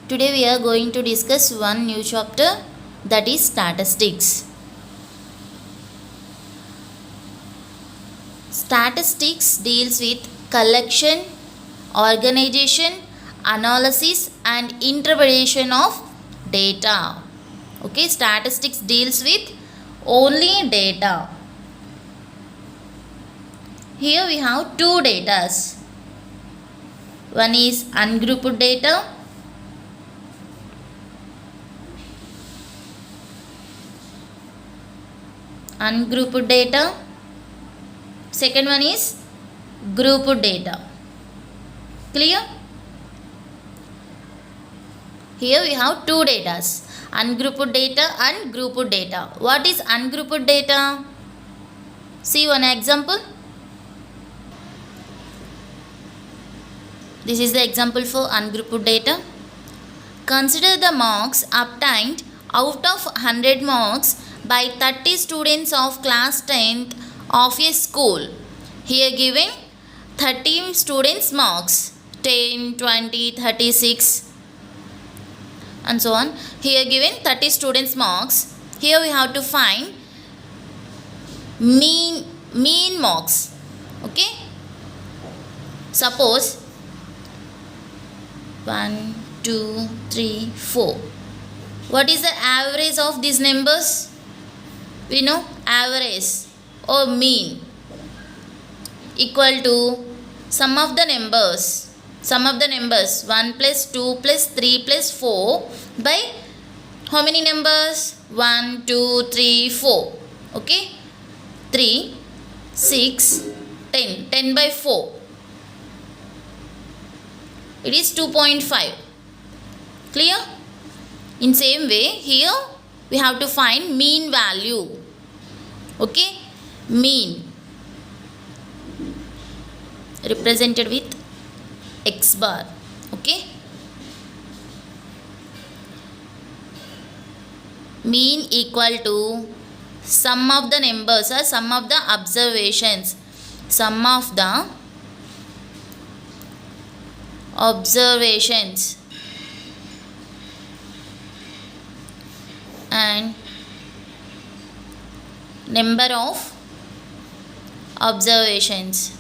Today we are going to discuss one new chapter, that is statistics. Statistics deals with collection, organization, analysis and interpretation of data. Okay, statistics deals with only data. Here we have two datas. One is ungrouped data. Ungrouped data. Second one is grouped data. Clear? Here we have two datas, ungrouped data and grouped data. What is ungrouped data? See one example. This is the example for ungrouped data. Consider the marks obtained out of 100 marks by 30 students of class 10th of a school. Here given 30 students marks, 10, 20, 36 and so on. Here given 30 students marks. Here we have to find mean marks. Okay. Suppose 1, 2, 3, 4. What is the average of these numbers? We know average or mean equal to sum of the numbers. Sum of the numbers 1 plus 2 plus 3 plus 4 by how many numbers? 1, 2, 3, 4. Okay. 3, 6, 10. 10 by 4. It is 2.5. Clear? In same way, here we have to find mean value. Okay? Mean represented with x bar. Okay? Mean equal to sum of the numbers or sum of the observations. Sum of the observations and number of observations.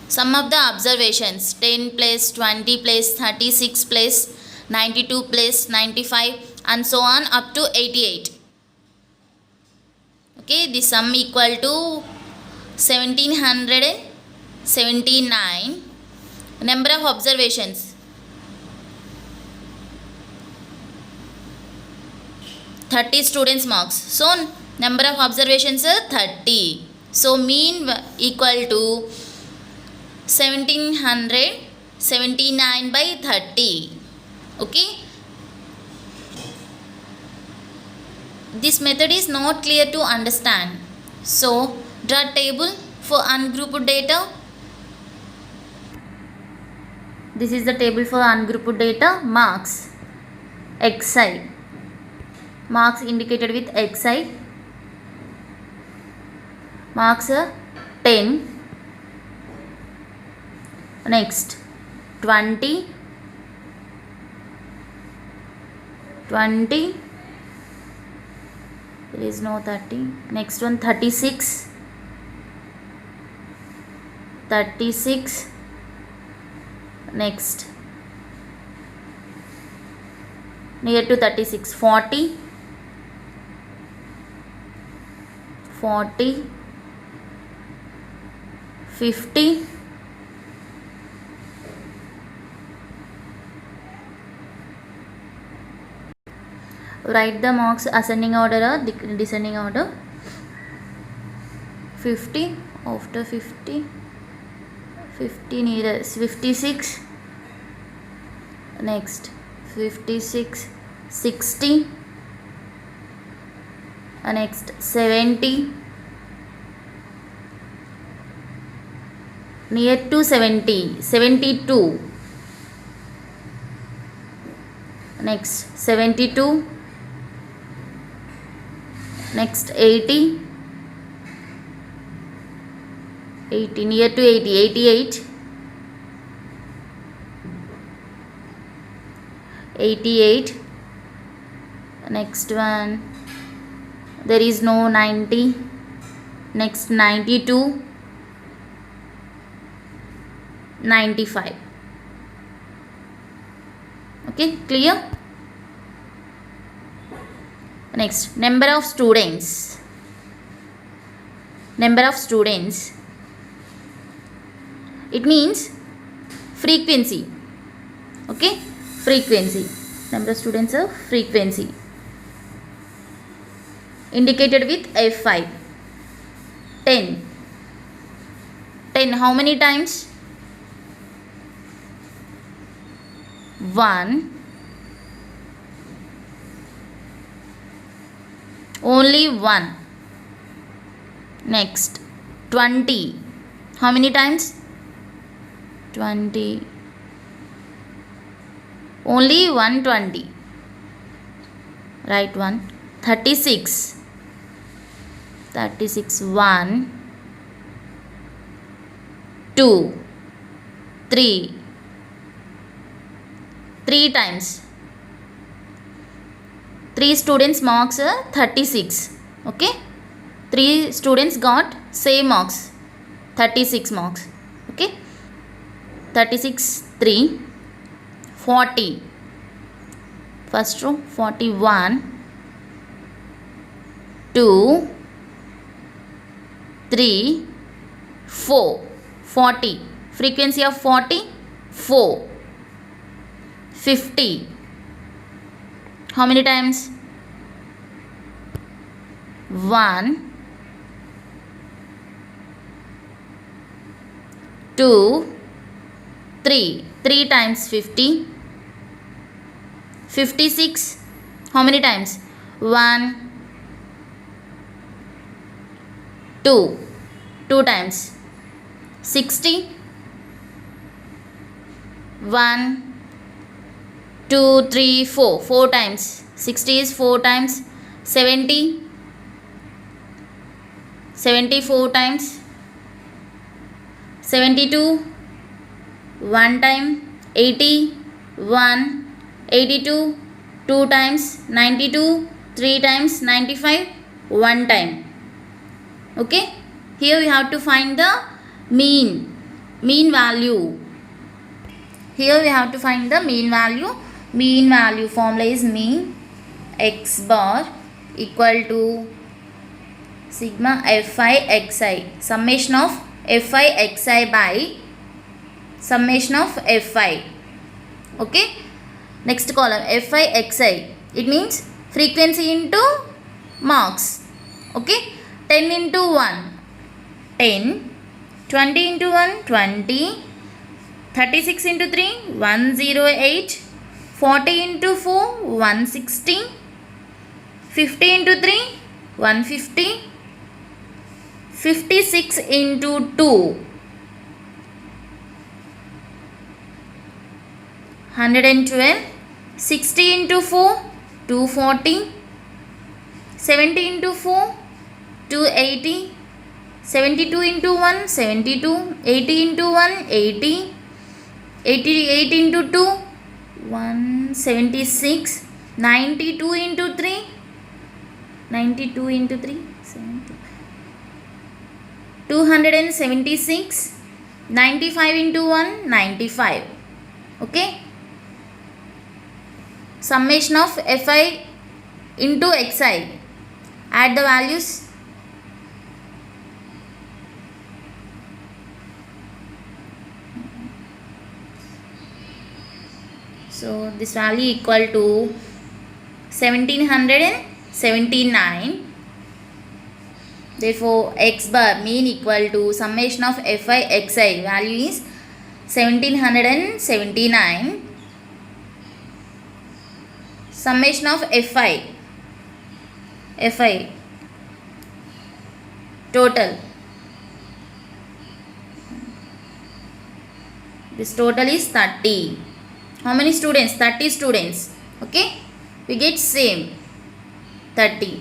Sum of the observations 10 plus 20 plus 36 plus 92 plus 95 and so on up to 88. Okay, the sum equal to 1779. Number of observations 30 students marks. So number of observations are 30. So mean equal to 1779 by 30. Okay. This method is not clear to understand. So draw table for ungrouped data. This is the table for ungrouped data. Marks xi. Marks indicated with xi. Marks are 10. Next 20. 20. There is no 30. Next one 36. 36. Next near to 36 40. 40. 50. Write the marks ascending order or descending order. 50. After 50 near 56. Next 56. 60. Next 70. Near to 70. 72. Next 72. Next 80. 80 near to 80, 88, 88. Next one, there is no 90. Next 92, 95. Okay, clear? Next, number of students. Number of students. It means frequency. Okay, frequency. Number of students of frequency. Indicated with F5. 10. 10. How many times? 1. Only 1. Next, 20. How many times? 20. Only 120. Right one. 36. 36. 1, 2, 3. 3 times. 3 students marks 36. Okay. 3 students got same marks. 36 marks. Okay. 36. 3. 40. First row. 41. 2, 3, 4. 40. Frequency of 40. 4. 50. How many times? 1, 2, 3. 3 times 50. 56. How many times? 1, 2. 2 times. 60. 1, 2, 3, 4. 4 times. 60 is 4 times. 70. 74 times. 72. 1 time. 80. 1. 82. 2 times. 92. 3 times. 95. 1 time. Okay. Here we have to find the mean value. Here we have to find the mean value. Mean value formula is mean x bar equal to sigma fi xi, summation of fi xi by summation of fi. Okay. Next column fi xi, it means frequency into marks. Okay. 10 into 1 10, 20 into 1 20, 36 into 3 108, 40 into 4 160, 50 into 3 150, 56 into 2 112, 60 into 4 240, 70 into 4 280, 72 into 1 72, 80 into 1 80, 88 into 2 176, 92 into 3 92 into 3 70, 276, 95 into 1 95. Okay. Summation of fi into xi. Add the values. So this value equal to 1779. Therefore x bar mean equal to summation of fi xi, value is 1779. Summation of fi total, this total is 30. How many students? 30 students. Okay. We get same 30.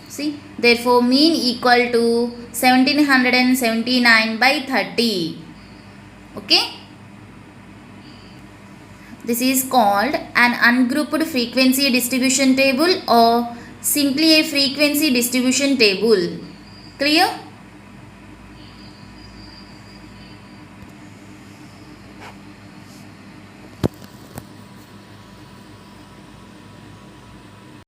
See. Therefore, mean equal to 1779 by 30. Okay. This is called an ungrouped frequency distribution table or simply a frequency distribution table. Clear?